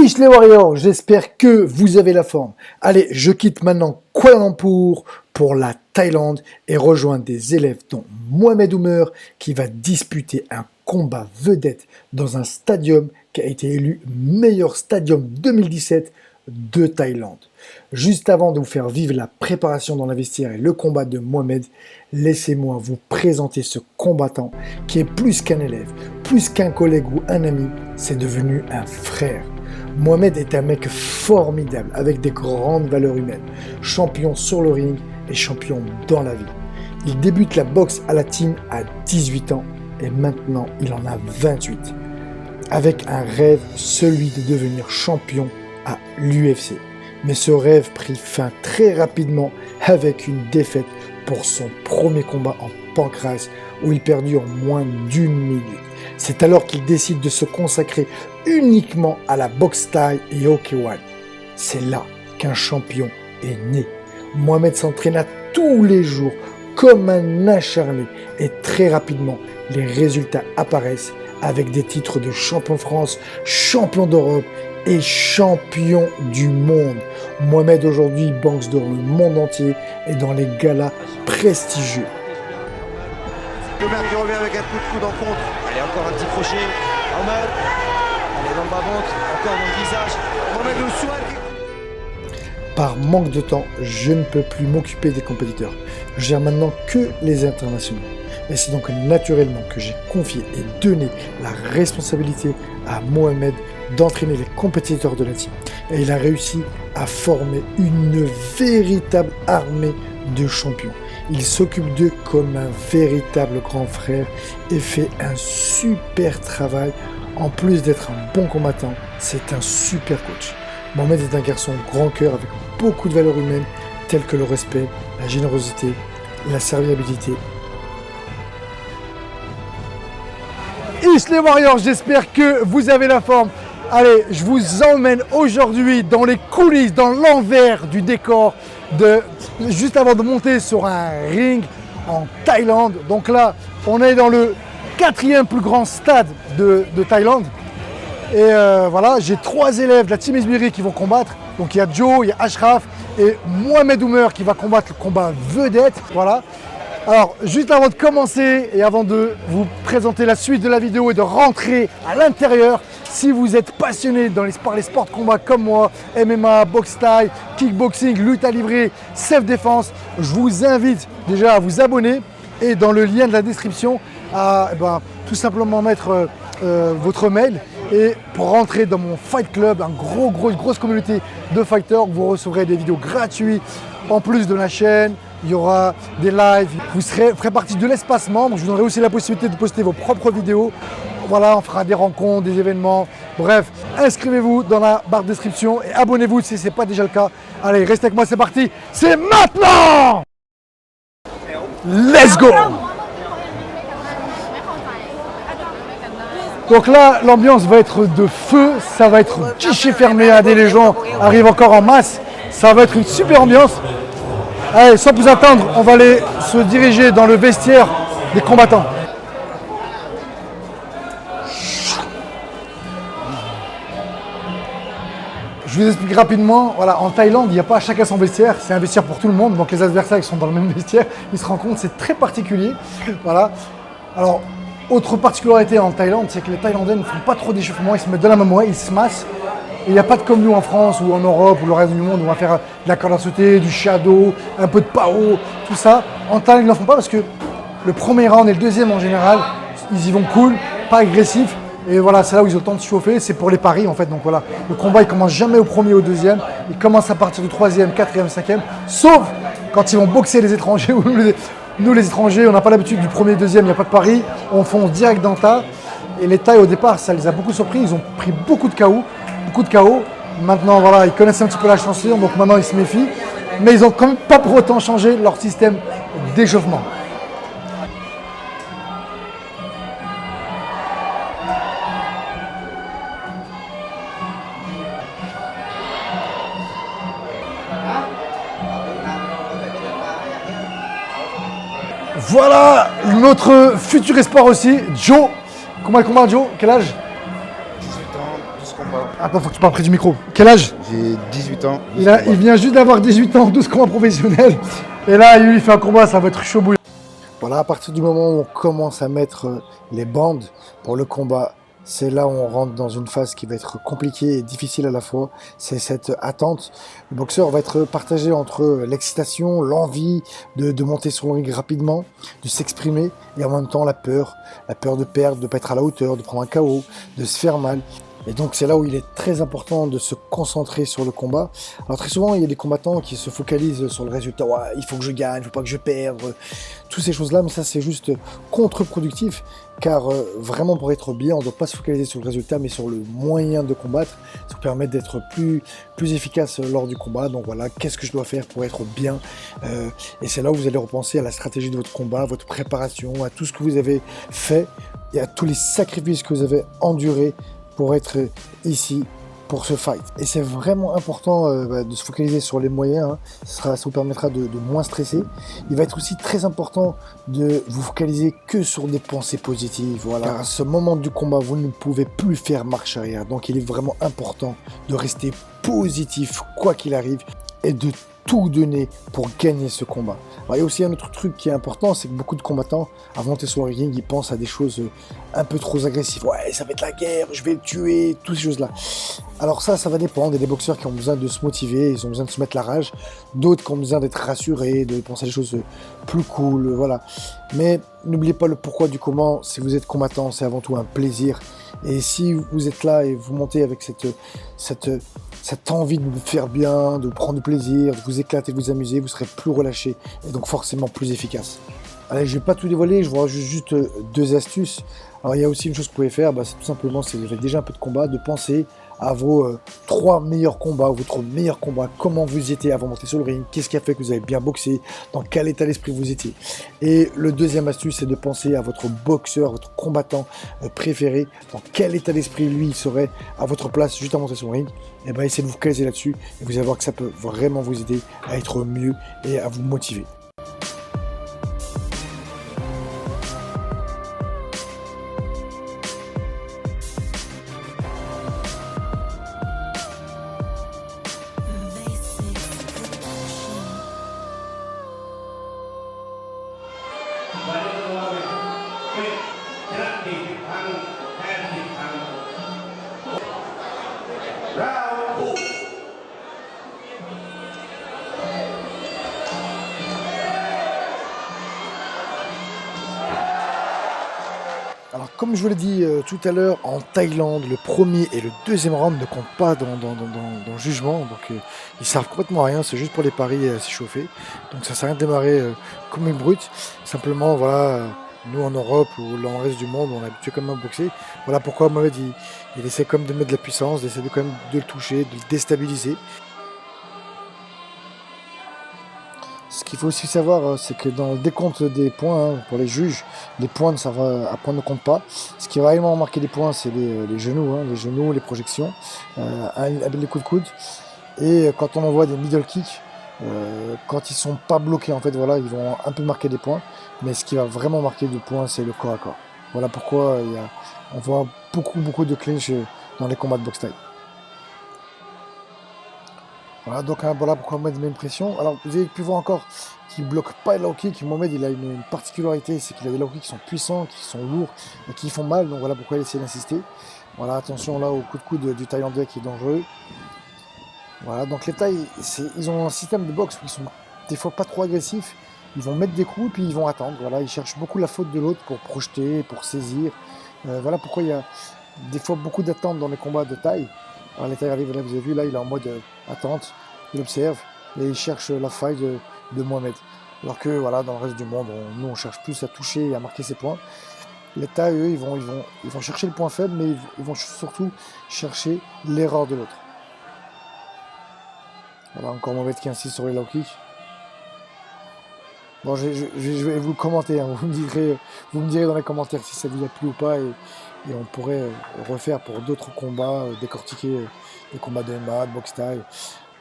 Ish les Warriors, j'espère que vous avez la forme. Allez, je quitte maintenant Kuala Lumpur pour la Thaïlande et rejoindre des élèves dont Mohamed Oumer qui va disputer un combat vedette dans un stadium qui a été élu meilleur stadium 2017 de Thaïlande. Juste avant de vous faire vivre la préparation dans la vestiaire et le combat de Mohamed, laissez-moi vous présenter ce combattant qui est plus qu'un élève, plus qu'un collègue ou un ami, c'est devenu un frère. Mohamed est un mec formidable avec des grandes valeurs humaines, champion sur le ring et champion dans la vie. Il débute la boxe à la team à 18 ans et maintenant il en a 28. Avec un rêve, celui de devenir champion à l'UFC. Mais ce rêve prit fin très rapidement avec une défaite pour son premier combat en pancrace où il perdit en moins d'1 minute. C'est alors qu'il décide de se consacrer uniquement à la boxe thaï et au K1. C'est là qu'un champion est né. Mohamed s'entraîna tous les jours comme un acharné et très rapidement les résultats apparaissent avec des titres de champion de France, champion d'Europe et champion du monde. Mohamed aujourd'hui boxe dans le monde entier et dans les galas prestigieux. Oumer qui revient avec un coup de coude en contre. Allez, encore un petit crochet. Oumer. Allez, dans le bas-ventre. Encore dans le visage. Mohamed le soin. Par manque de temps, je ne peux plus m'occuper des compétiteurs. Je gère maintenant que les internationaux. Et c'est donc naturellement que j'ai confié et donné la responsabilité à Mohamed d'entraîner les compétiteurs de la team. Et il a réussi à former une véritable armée de champions. Il s'occupe d'eux comme un véritable grand frère et fait un super travail. En plus d'être un bon combattant, c'est un super coach. Mohamed est un garçon grand cœur avec beaucoup de valeurs humaines telles que le respect, la générosité, la serviabilité. Ish les Warriors, j'espère que vous avez la forme. Allez, je vous emmène aujourd'hui dans les coulisses, dans l'envers du décor, juste avant de monter sur un ring en Thaïlande. Donc là, on est dans le 4e plus grand stade de Thaïlande. Et voilà, j'ai 3 élèves de la team Esbiri qui vont combattre. Donc il y a Joe, il y a Ashraf et Mohamed Oumer qui va combattre le combat vedette. Voilà. Alors, juste avant de commencer et avant de vous présenter la suite de la vidéo et de rentrer à l'intérieur, si vous êtes passionné par les sports de combat comme moi, MMA, boxe thaï, kickboxing, lutte à livrer, self-défense, je vous invite déjà à vous abonner et dans le lien de la description à tout simplement mettre votre mail et pour rentrer dans mon Fight Club, une grosse communauté de fighters, vous recevrez des vidéos gratuites en plus de la chaîne. Il y aura des lives, vous ferez partie de l'espace membre. Je vous donnerai aussi la possibilité de poster vos propres vidéos. Voilà, on fera des rencontres, des événements. Bref, inscrivez-vous dans la barre de description et abonnez-vous si ce n'est pas déjà le cas. Allez, restez avec moi, c'est parti. C'est maintenant! Let's go! Donc là, l'ambiance va être de feu. Ça va être guichet fermé. Les gens arrivent encore en masse. Ça va être une super ambiance. Allez, sans plus attendre, on va aller se diriger dans le vestiaire des combattants. Je vous explique rapidement, voilà, en Thaïlande, il n'y a pas chacun son vestiaire, c'est un vestiaire pour tout le monde, donc les adversaires qui sont dans le même vestiaire, ils se rencontrent, c'est très particulier. Voilà. Alors, autre particularité en Thaïlande, c'est que les Thaïlandais ne font pas trop d'échauffement, ils se mettent de la même way, ils se massent. Il n'y a pas de comme nous en France ou en Europe ou le reste du monde où on va faire de la corde à sauter, du shadow, un peu de pao, tout ça. En Thaïlande, ils n'en font pas parce que le premier round et le deuxième en général, ils y vont cool, pas agressif. Et voilà, c'est là où ils ont le temps de se chauffer, c'est pour les paris en fait. Donc voilà, le combat il commence jamais au premier ou au deuxième, il commence à partir du 3e, 4e, 5e, sauf quand ils vont boxer les étrangers. Nous les étrangers, on n'a pas l'habitude du premier, deuxième, il n'y a pas de paris, on fonce direct dans le tas. Et les Thaïs au départ, ça les a beaucoup surpris, ils ont pris beaucoup de KO. Maintenant, voilà, ils connaissent un petit peu la chanson, donc maintenant ils se méfient. Mais ils n'ont quand même pas pour autant changé leur système d'échauffement. Voilà notre futur espoir aussi, Joe. Comment il combat Joe? Quel âge? 18 ans, pour ce combat. Attends, faut que tu parles près du micro. Quel âge? J'ai 18 ans. Il vient juste d'avoir 18 ans, 12 combats professionnels. Et là, il fait un combat, ça va être chaud bouillant. Voilà, à partir du moment où on commence à mettre les bandes pour le combat, c'est là où on rentre dans une phase qui va être compliquée et difficile à la fois. C'est cette attente. Le boxeur va être partagé entre l'excitation, l'envie de monter sur le ring rapidement, de s'exprimer, et en même temps la peur de perdre, de ne pas être à la hauteur, de prendre un KO, de se faire mal. Et donc c'est là où il est très important de se concentrer sur le combat. Alors très souvent il y a des combattants qui se focalisent sur le résultat. Ouais, il faut que je gagne, il faut pas que je perde, toutes ces choses-là, mais ça c'est juste contre-productif. Car vraiment pour être bien, on ne doit pas se focaliser sur le résultat, mais sur le moyen de combattre. Ça vous permet d'être plus efficace lors du combat. Donc voilà, qu'est-ce que je dois faire pour être bien, et c'est là où vous allez repenser à la stratégie de votre combat, à votre préparation, à tout ce que vous avez fait et à tous les sacrifices que vous avez endurés pour être ici, pour ce fight. Et c'est vraiment important de se focaliser sur les moyens, hein. Ça vous permettra de moins stresser. Il va être aussi très important de vous focaliser que sur des pensées positives. Voilà. Car à ce moment du combat, vous ne pouvez plus faire marche arrière. Donc il est vraiment important de rester positif, quoi qu'il arrive, et de tout donner pour gagner ce combat. Alors, il y a aussi un autre truc qui est important, c'est que beaucoup de combattants, avant de monter sur le ring, ils pensent à des choses un peu trop agressives. Ouais, ça va être la guerre, je vais le tuer, toutes ces choses-là. Alors ça va dépendre. Il y a des boxeurs qui ont besoin de se motiver, ils ont besoin de se mettre la rage. D'autres qui ont besoin d'être rassurés, de penser à des choses plus cool, voilà. Mais n'oubliez pas le pourquoi du comment. Si vous êtes combattant, c'est avant tout un plaisir. Et si vous êtes là et vous montez avec cette envie de vous faire bien, de prendre du plaisir, de vous éclater, de vous amuser, vous serez plus relâché et donc forcément plus efficace. Allez, je vais pas tout dévoiler, je vous rajoute juste 2 astuces. Alors il y a aussi une chose que vous pouvez faire, c'est tout simplement, si vous avez déjà un peu de combat, de penser à vos 3 meilleurs combats, votre meilleur combat, comment vous étiez avant de monter sur le ring, qu'est-ce qui a fait que vous avez bien boxé, dans quel état d'esprit vous étiez. Et le deuxième astuce, c'est de penser à votre boxeur, votre combattant préféré, dans quel état d'esprit lui serait à votre place juste avant de monter sur le ring. Et bien essayez de vous caser là-dessus et vous allez voir que ça peut vraiment vous aider à être mieux et à vous motiver. Alors comme je vous l'ai dit tout à l'heure, en Thaïlande, le premier et le deuxième round ne comptent pas dans le jugement, donc ils servent complètement à rien, c'est juste pour les paris et s'échauffer. Donc ça sert à rien de démarrer comme une brute, simplement voilà, nous en Europe ou dans le reste du monde, on est habitué quand même à boxer. Voilà pourquoi Mohamed il essaie quand même de mettre de la puissance, d'essayer de quand même de le toucher, de le déstabiliser. Ce qu'il faut aussi savoir, c'est que dans le décompte des points, hein, pour les juges, les points à points ne comptent pas. Ce qui va réellement marquer les points, c'est les genoux, les projections, avec les coups de coude. Et quand on envoie des middle kicks, quand ils sont pas bloqués, en fait, voilà, ils vont un peu marquer des points. Mais ce qui va vraiment marquer des points, c'est le corps à corps. Voilà pourquoi on voit beaucoup de clinch dans les combats de boxe thaï. Voilà, donc voilà pourquoi Mohamed met une pression. Alors vous avez pu voir encore qu'il ne bloque pas les low kicks. Mohamed il a une particularité, c'est qu'il a des low kicks qui sont puissants, qui sont lourds et qui font mal. Donc voilà pourquoi il essaie d'insister. Voilà, attention là au coup de coude du Thaïlandais qui est dangereux. Voilà, donc les Thaïs, ils ont un système de boxe où ils sont des fois pas trop agressifs. Ils vont mettre des coups et puis ils vont attendre. Voilà, ils cherchent beaucoup la faute de l'autre pour projeter, pour saisir. Voilà pourquoi il y a des fois beaucoup d'attente dans les combats de Thaï. Alors les Thaïs arrivent, là vous avez vu, là il est en mode attente, il observe et il cherche la faille de Mohamed. Alors que voilà, dans le reste du monde, nous on cherche plus à toucher et à marquer ses points. Les Thaïs, eux, ils vont chercher le point faible, mais ils vont surtout chercher l'erreur de l'autre. Voilà, encore Mohamed qui insiste sur les low kicks. Bon, je vais vous le commenter, hein. Vous me direz dans les commentaires si ça vous a plu ou pas, et on pourrait refaire pour d'autres combats, décortiquer des combats de MMA, de boxe thaï.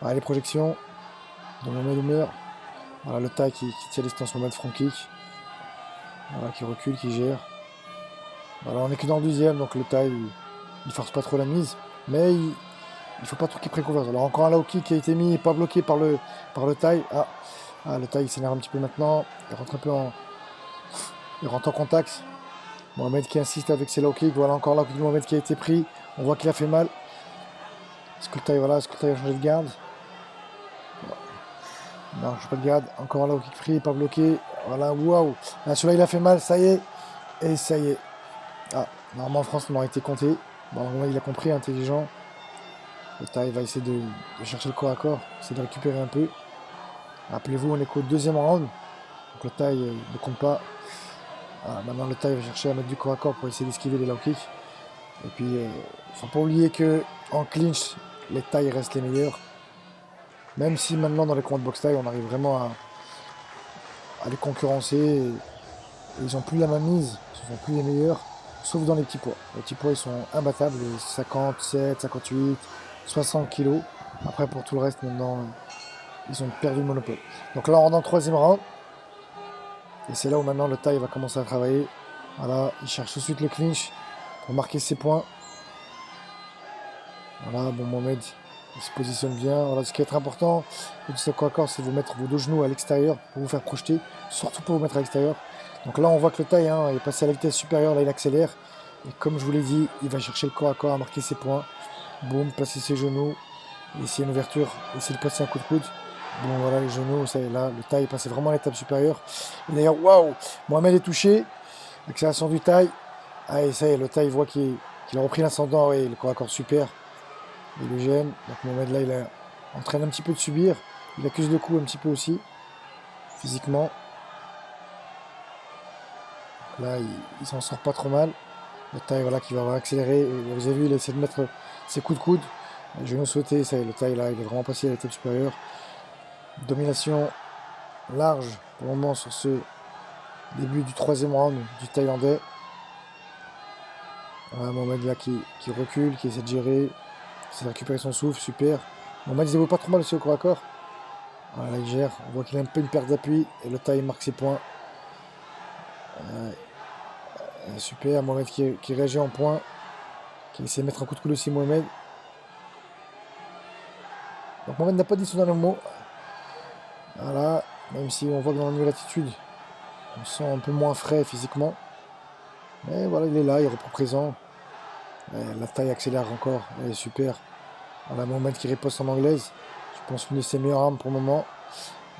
Voilà les projections de Mohamed Oumer. Voilà le thaï qui tient à distance Mohamed front kick. Voilà, qui recule, qui gère. Voilà, on n'est que dans le deuxième, donc le thaï il force pas trop la mise. Mais il ne faut pas trop qu'il prenne confiance. Alors encore un low kick qui a été mis, pas bloqué par le taille. Le taille s'énerve un petit peu maintenant. Il rentre un peu il rentre en contact. Mohamed qui insiste avec ses low kicks. Voilà encore là Mohamed qui a été pris. On voit qu'il a fait mal. Est-ce que le taille a changé de garde? Non, je pas de garde. Encore un low kick pris, pas bloqué. Voilà, waouh. Là, celui-là, il a fait mal, ça y est. Et ça y est. Normalement, en France, on aurait été compté. Bon, il a compris, intelligent. Le taille va essayer de chercher le corps à corps, essayer de récupérer un peu. Rappelez-vous, on est qu'au deuxième round. Donc le taille ne compte pas. Maintenant, le taille va chercher à mettre du corps à corps pour essayer d'esquiver les low kicks. Et puis, il ne faut pas oublier qu'en clinch, les tailles restent les meilleurs. Même si maintenant, dans les combats de boxe taille, on arrive vraiment à les concurrencer. Ils n'ont plus la même mise, ce ne sont plus les meilleurs, sauf dans les petits poids. Les petits poids, ils sont imbattables, les 57, 58, 60 kg. Après, pour tout le reste, maintenant, ils ont perdu le monopole. Donc là, on rentre dans le troisième round. Et c'est là où maintenant le taille va commencer à travailler. Voilà, il cherche tout de suite le clinch pour marquer ses points. Voilà, bon, Mohamed, il se positionne bien. Voilà, ce qui est très important, du corps à corps, c'est de vous mettre vos deux genoux à l'extérieur pour vous faire projeter, surtout pour vous mettre à l'extérieur. Donc là, on voit que le taille est passé à la vitesse supérieure, là, il accélère. Et comme je vous l'ai dit, il va chercher le corps à corps à marquer ses points. Boum, placer ses genoux. Ici, une ouverture, essayer de passer un coup de coude. Bon, voilà, les genoux, ça y est, là, le taille est passé vraiment à l'étape supérieure. Et d'ailleurs, waouh, Mohamed est touché. Accélération du taille. Et ça y est, le taille voit qu'il a repris l'ascendant. Et le corps à corps super. Il le gêne. Donc Mohamed, là, il est en train un petit peu de subir. Il accuse le coup un petit peu aussi, physiquement. Là, il s'en sort pas trop mal. Le taille, voilà, qui va accélérer. Et vous avez vu, il essaie de mettre ses coups de coude. Je me souhaitais, ça y est, le taille, là, il est vraiment passé à l'étape supérieure. Domination large pour le moment sur ce début du troisième round du Thaïlandais. Voilà, Mohamed là qui recule, qui essaie de gérer, qui essaie de récupérer son souffle, super. Mohamed il ne vaut pas trop mal aussi au corps à corps. Voilà, là il gère, on voit qu'il a un peu une perte d'appui et le taille marque ses points. Super, Mohamed qui réagit en point, qui essaie de mettre un coup de coude aussi Mohamed. Donc Mohamed n'a pas dit son dernier mot. Voilà, même si on voit que dans la nouvelle attitude, on sent un peu moins frais physiquement. Mais voilà, il est là, il reprend présent. La taille accélère encore, elle est super. Voilà, Mohamed qui riposte en anglaise. Je pense qu'une de ses meilleures armes pour le moment.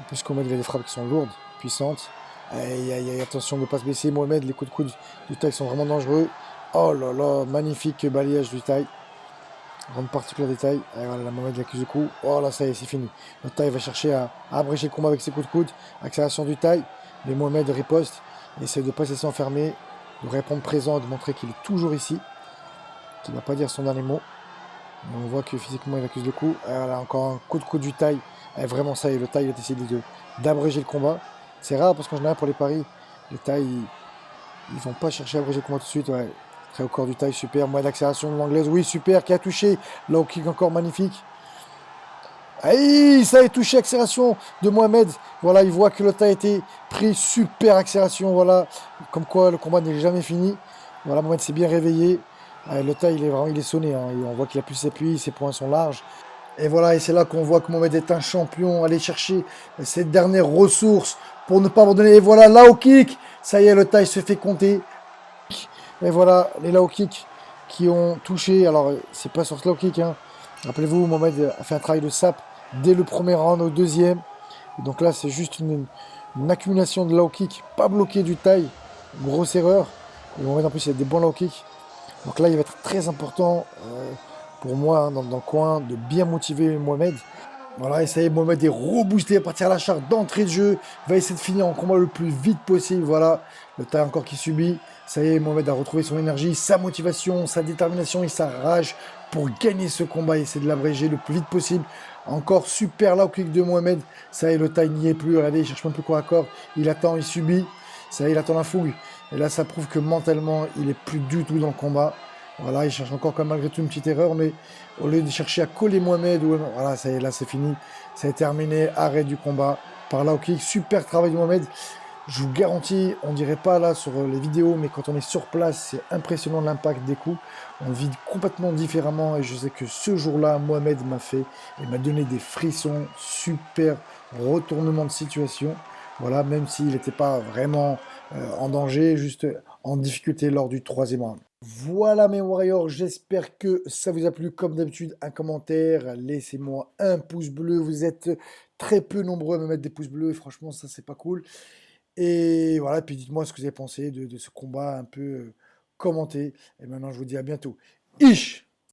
En plus, Mohamed il a des frappes qui sont lourdes, puissantes. Aïe, attention de ne pas se blesser. Mohamed, les coups de coude du taille sont vraiment dangereux. Oh là là, magnifique balayage du taille. Grande particule détail. Et voilà, Mohamed accuse le coup. Oh là, ça y est, c'est fini. Le taille va chercher à abréger le combat avec ses coups de coude. Accélération du taille. Mais Mohamed riposte. Il essaie de ne pas se laisser enfermer, de répondre présent, de montrer qu'il est toujours ici. Qu'il ne va pas dire son dernier mot. Mais on voit que physiquement il accuse le coup. Voilà, encore un coup de coude du taille. Et vraiment, ça y est, le taille a décidé d'abréger le combat. C'est rare parce qu'en général, pour les paris, les tailles, ils vont pas chercher à abréger le combat tout de suite. Ouais. Très au corps du taille, super. Moyen d'accélération de l'anglaise, oui, super, qui a touché. Low kick encore magnifique. Aïe, ça a touché, accélération de Mohamed. Voilà, il voit que le taille a été pris, super accélération. Voilà, comme quoi le combat n'est jamais fini. Voilà, Mohamed s'est bien réveillé. Le taille, il est sonné. Hein. On voit qu'il a plus s'appuyer, ses points sont larges. Et voilà, et c'est là qu'on voit que Mohamed est un champion. Aller chercher ses dernières ressources pour ne pas abandonner. Et voilà, là au kick. Ça y est, le taille se fait compter. Et voilà, les low kicks qui ont touché. Alors, c'est pas sur ce low kick. Hein. Rappelez-vous, Mohamed a fait un travail de sap dès le premier round au deuxième. Et donc là, c'est juste une accumulation de low kicks, pas bloqué du taille. Grosse erreur. Et Mohamed, en plus, il a des bons low kicks. Donc là, il va être très important pour moi, hein, dans le coin, de bien motiver Mohamed. Voilà, et ça y est, Mohamed est reboosté à partir de la charte d'entrée de jeu. Il va essayer de finir en combat le plus vite possible. Voilà, le taille encore qui subit. Ça y est, Mohamed a retrouvé son énergie, sa motivation, sa détermination et sa rage pour gagner ce combat et essayer de l'abréger le plus vite possible. Encore super low kick de Mohamed. Ça y est, le taille n'y est plus. Regardez, il cherche même plus quoi à corps. Il attend, il subit. Ça y est, il attend la fougue. Et là, ça prouve que mentalement, il est plus du tout dans le combat. Voilà, il cherche encore comme malgré tout une petite erreur, mais au lieu de chercher à coller Mohamed, voilà, ça y est, là c'est fini. C'est terminé, arrêt du combat par low kick. Super travail de Mohamed. Je vous garantis, on dirait pas là sur les vidéos, mais quand on est sur place, c'est impressionnant l'impact des coups. On le vit complètement différemment et je sais que ce jour-là, Mohamed m'a fait et m'a donné des frissons, super retournement de situation. Voilà, même s'il n'était pas vraiment en danger, juste en difficulté lors du troisième round. Voilà mes warriors, j'espère que ça vous a plu. Comme d'habitude, un commentaire, laissez-moi un pouce bleu. Vous êtes très peu nombreux à me mettre des pouces bleus, franchement ça c'est pas cool. Et voilà, puis dites-moi ce que vous avez pensé de ce combat un peu commenté. Et maintenant je vous dis à bientôt. Ish!